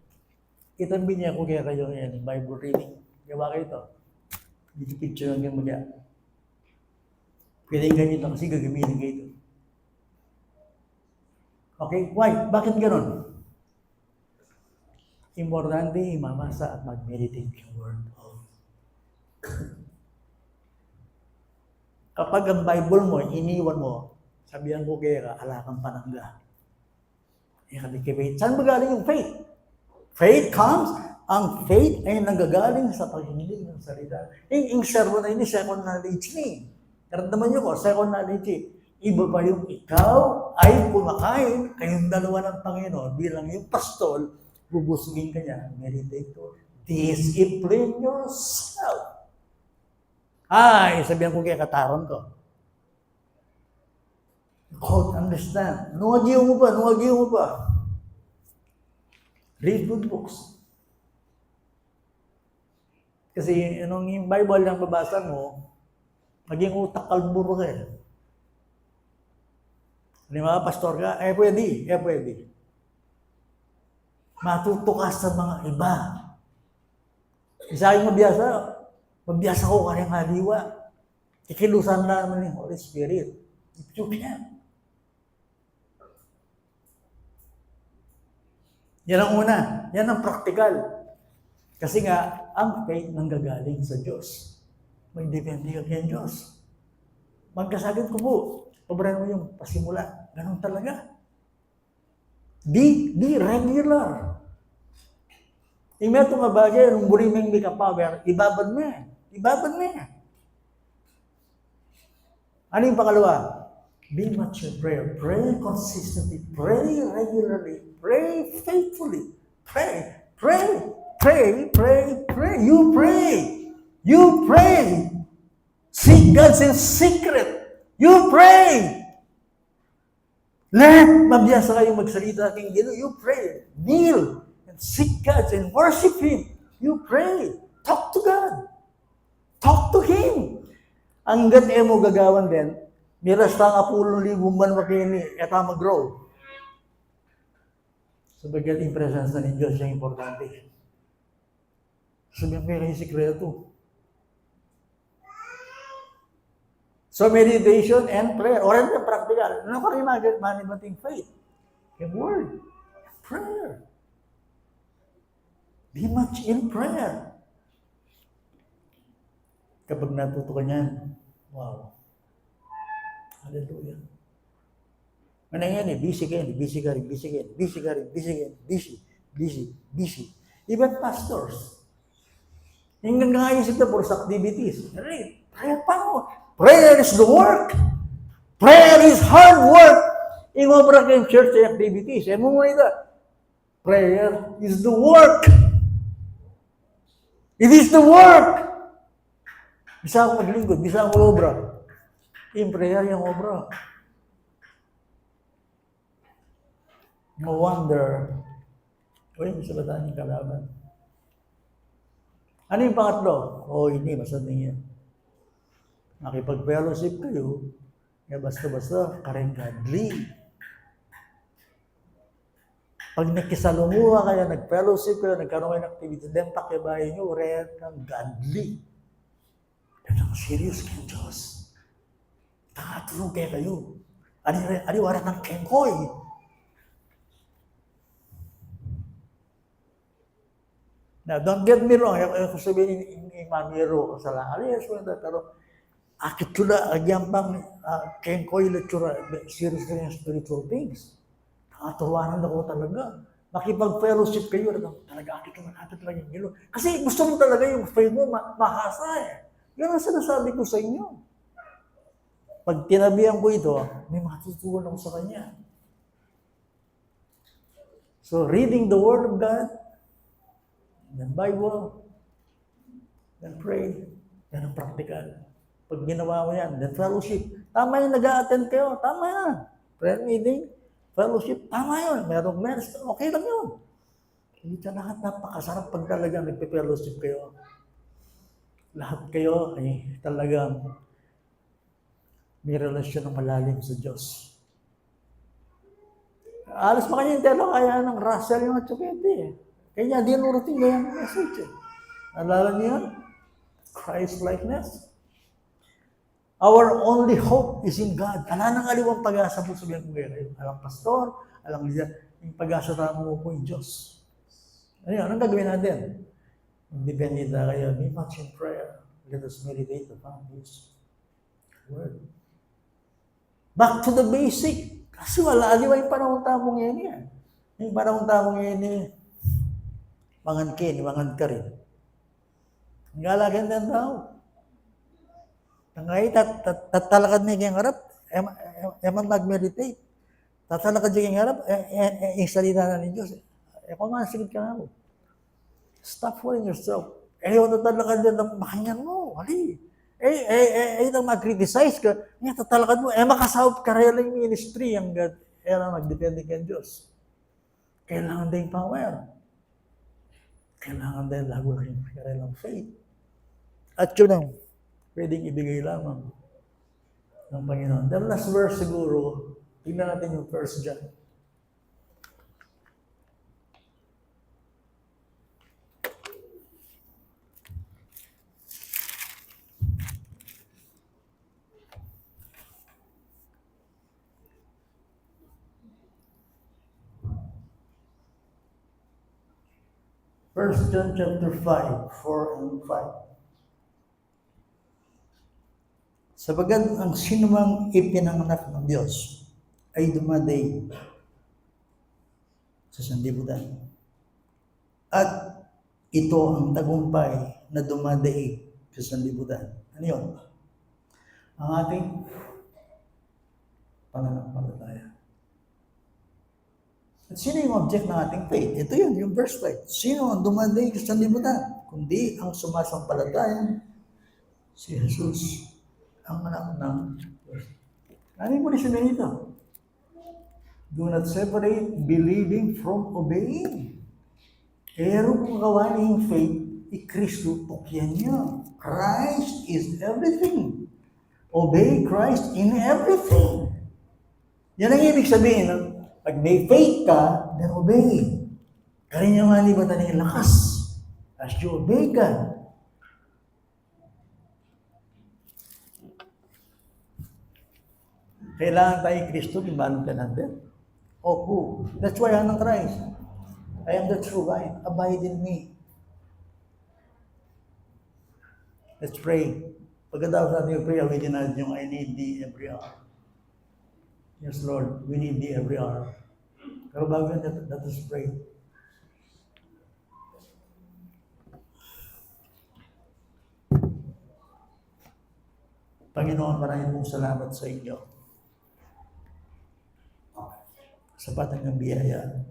Itanbi niya ako kaya kayo yan, Bible reading. Gawa kayo ito. Hindi picture lang yung mga. Pwede ganyan ito kasi gagamitin kayo ito. Okay? Why? Bakit ganon? Importante, mamasa at mag-meditate yung word of God. Kapag ang Bible mo, iniwan mo, sabihan ko kaya ala kang panangga. Saan ba galing yung faith? Faith comes, ang faith ay nanggagaling sa paghihiling ng salita. Yung sermon na ini, second knowledge ni. Naramdaman niyo ko, second knowledge ni. Iba pa yung ikaw ay kumakain, kayong dalawa ng Panginoon bilang yung pastol, bubusugin ka niya, meditator. Discipline yourself. Ay, sabihan ko kaya kataron ko. Quote, understand. Nuwagiyo mo pa. Read good books. Kasi yung Bible lang babasa mo, maging utak kalburo ka eh. Di ba, pastor ka? Pwede. Matuto ka sa mga iba. Isa yung mabiyasa ko ka rin haliwa. Ikilusan na naman yung Holy Spirit. If you can. Yan ang una. Yan ang practical. Kasi nga, ang faith nanggagaling sa Diyos. May depende ka kay Diyos. Magkasagad ko po. Pabaran mo yung pasimula. Ganon talaga. Be regular. Ime ito nga bagay, nung burimeng may ka-power, ibabad mo. Ano yung pangalawa? Be much in prayer. Pray consistently. Pray regularly. Pray faithfully. Pray. You pray. Seek God in secret. You pray. Mabiyasa kayong magsalita king Ginoo. You pray. Kneel and seek God and worship Him. You pray. Talk to God. Talk to Him. Hanggat mo gagawan din, miras ta nga 10,000 man makini, eta mag-grow. Sabagat yung presence na ng Diyos yung importante. Sabihan ko yung sikreto. So meditation and prayer. Or yung practical. Ano ka rin management faith? Yung word. Prayer. Be much in prayer. Kapag natuto ka niyan, wow. Hallelujah. Ano yan busy ka rin. Even pastors. Yung nangayisip na for activities. Prayer pa mo. Prayer is the work. Prayer is hard work. Ingobra kayong church activities. Mo muna ito. Prayer is the work. It is the work. Bisa ako maglingkod, bisa ako obra. Yung prayer yung obra. No wonder. May sabataan yung kalaban. Ano yung pangatlo? Hindi, basta niya. Nakipag-fellowship kayo, basta-basta, karen godly. Pag nakisalumuha kayo, nag-fellowship kayo, nagkaroon kayo ng activity, then pakibahin nyo, rare kang godly. Yan ang serious kang Diyos. Nakatulong kayo. Ariwara ng kengkoy. Now, don't get me wrong. Ako sabihin, imamiro ko sa lang. Yes, pero akit tula, agyan pang kengkoy lechura, serious na yung spiritual things. Nakatuwanan ako talaga. makipag-fellowship kayo, talaga akit talaga yung Diyos. Kasi gusto mo talaga yung faith mo mahasa eh. Yan ang sinasabi ko sa inyo. Pag tinabihan ko ito, may matutunan ako sa Kanya. So, reading the Word of God, the Bible, then pray, yan ang practical. Pag ginawa mo yan, then fellowship. Tama yung nag-a-attend kayo, tama yan. Prayer meeting, fellowship, tama yun. Merong mess, okay lang yun. Hindi sa lahat napakasarap pag talaga nagpe-fellowship kayo. Lahat kayo ay talagang may relasyon ng malalim sa Diyos. Alas pa kayo yung telo kaya ng Russell yung Chukete eh. Kaya dinurutin niya yung message eh. Alala niyo yun? Christ-likeness. Our only hope is in God. Ala nang aliwang pag-asa po sabihin ko ngayon. Alang pastor, alang leader, yung pag-asa mo po yung Diyos. Ano yun? Anong gagawin natin? Depende na kayo. Be much in prayer. Let us meditate upon His Word. Back to the basic. Kasi wala, di ba yung panahon tamong yan yan? Yung panahon tamong yan eh, mangan ka rin. Ang galagan ng tao. Ngay, tatalakad niya yung harap, eman mag-meditate. Tatalakad niya yung harap, yung salita na ni Diyos. Kung nga, sigit ka nga mo. Stop fooling yourself. Yung tatalakad din ng makanyan mo. Hali. Nang mag-criticize ka, tatalakad mo, makasahop ka rin yung ministry, ang God, magdepende kang Diyos. Kailangan din power. Kailangan din lago lang yung kailangan faith. At yun ang pwedeng ibigay lamang ng Panginoon. The last verse siguro, tignan natin yung 1 John. First John chapter 5, 4 and 5. Sabagat ang sinumang ipinanganak ng Diyos ay dumaday sa sanlibutan. At ito ang tagumpay na dumadaig sa sanlibutan. Ano yun? Ang ating pananampalataya. At sino yung object ng ating faith? Ito yun, yung verse 5. Sino ang dumadaig sa sanlibutan? Kundi ang sumasampalataya si Jesus. Ang anak ng Diyos. Ano yung sabihin nito? Do not separate believing from obeying. Kung gawa niya yung faith, Kristo, tukyan niya. Christ is everything. Obey Christ in everything. Yan ang ibig sabihin. Pag may faith ka, then obey. Kaya niya nga ni ba tayo lakas? As you obey God. Kailangan tayo Kristo, imanong ka natin. Opo. That's why I'm Christ. I am the true vine. Abide in me. Let's pray. Pagkatapos natin yung prayer, within natin yung I need thee every hour. Yes, Lord, we need thee every hour. Pero bago yan, let us pray. Panginoon, maraming pong salamat sa inyo. Sapat ang biyaya.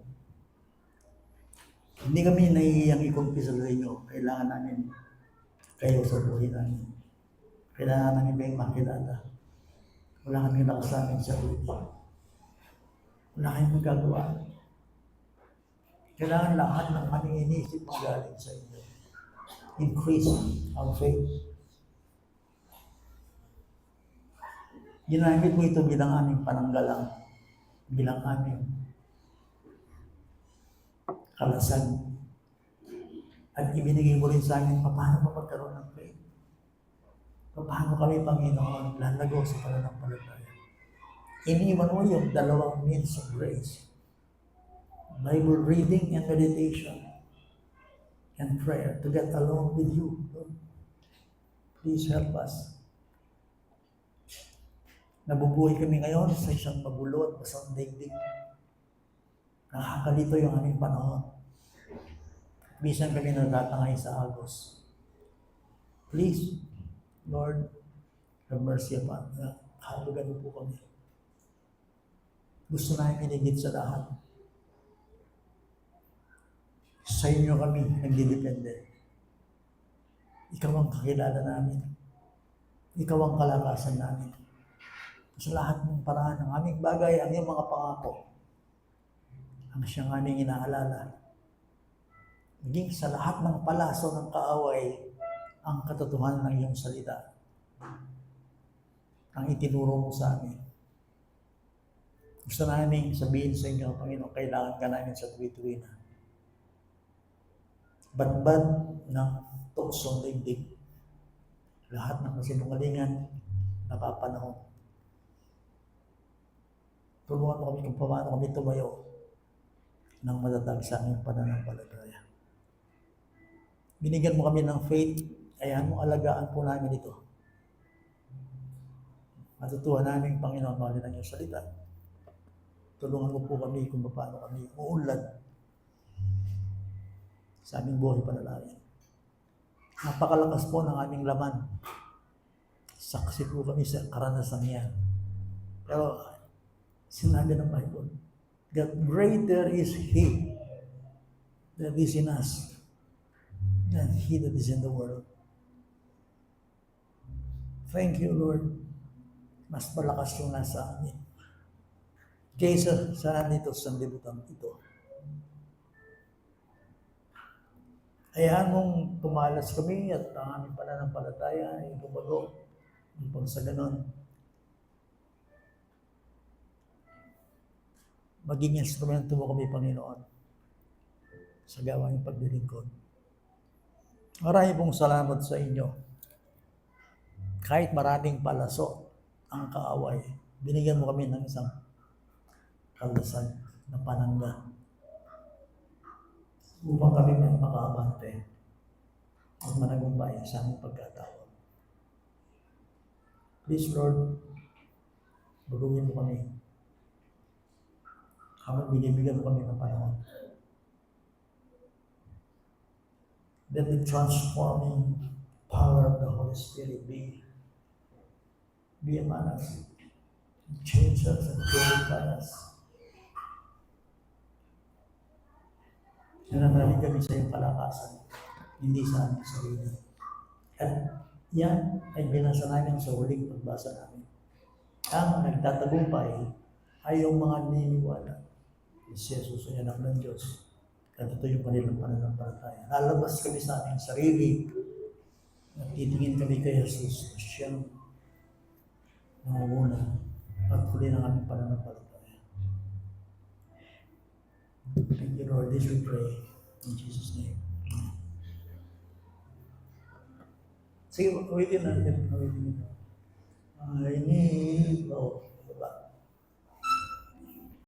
Hindi kami nahihiyang i-confess sa inyo. Kailangan namin kayo sa buhay namin. Kailangan namin kayong makilala. Wala kami nakasaming sa buhay. Wala kayong magagawa. Kailangan lahat ng aming inisip magaling sa inyo. Increase our faith. Ginamit mo ito bilang aming pananggalang. Bilang aming kalasag. At ibinigay mo rin sa amin paano magkaroon ng faith. Paano kami, Panginoon, lalago sa pananampalataya. Iniwan mo yung dalawang means of grace. Bible reading and meditation and prayer to get along with you. Lord. Please help us. Nabubuhay kami ngayon sa isang magulo at masang daigdig. Nakakalito yung aming panahon. Bisan kami nagtatangay sa agos. Please, Lord, have mercy upon us. Halagan mo po kami. Gusto namin hinigit sa lahat. Sa inyo kami nagdidepende. Ikaw ang kakilala namin. Ikaw ang kalakasan namin. Sa lahat ng paraan ng aming bagay, ang iyong mga pangako, ang siyang aming inaalala. Maging sa lahat ng palaso ng kaaway, ang katotohanan ng iyong salita. Ang itinuro mo sa amin. Gusto namin sabihin sa inyo, Panginoon, kailangan ka namin sa tuwi-tuwi na. Badbad ng tuksong daigdig. Lahat ng kasinungalingan, napapanahon. Tulungan mo kami kung paano kami tumayo ng matatag sa aming pananampalataya. Binigyan mo kami ng faith, ayahan mo alagaan po namin ito. Matutuwa namin, Panginoon, mahalin ang iyong salita. Tulungan mo po kami kung paano kami uunlad sa aming buhay panalangin. Napakalakas po ng aming laman. Saksi po kami sa karanasan niya. Pero sinabi ng Bible, that greater is He that is in us than he that is in the world. Thank you, Lord. Mas malakas yung nasa amin kaysa sa nito sa libutan ito. Hayaan mong tumalas kami at ang aming pananampalataya ay bumago upang sa ganon maging instrumento mo kami, Panginoon, sa gawaing paglilingkod. Marami pong salamat sa inyo. Kahit maraming palaso ang kaaway, binigyan mo kami ng isang kalasag na panangga upang kami may makaabante at managumpay sa aming pagkatao. Please, Lord, baguhin mo kami. Habang binibigyan mo kami ng panahon. Let the transforming power of the Holy Spirit be upon us. Change us and purify us. Nananalig kami sa iyong kalakasan, hindi sa aming sarili. At yan ay binasa namin sa huling pagbasa namin. Ang nagtatagumpay ay yung mga niniwala. Si Jesus ay anak ng Diyos. At ito yung kanilang pananampalataya. Lalabas kami sa aming sarili at titingin kami kay Jesus na siyang nangunguna at huli ng aming pananampalataya. Thank you, Lord. This we pray in Jesus' name. Sige, ulitin natin. I need, diba?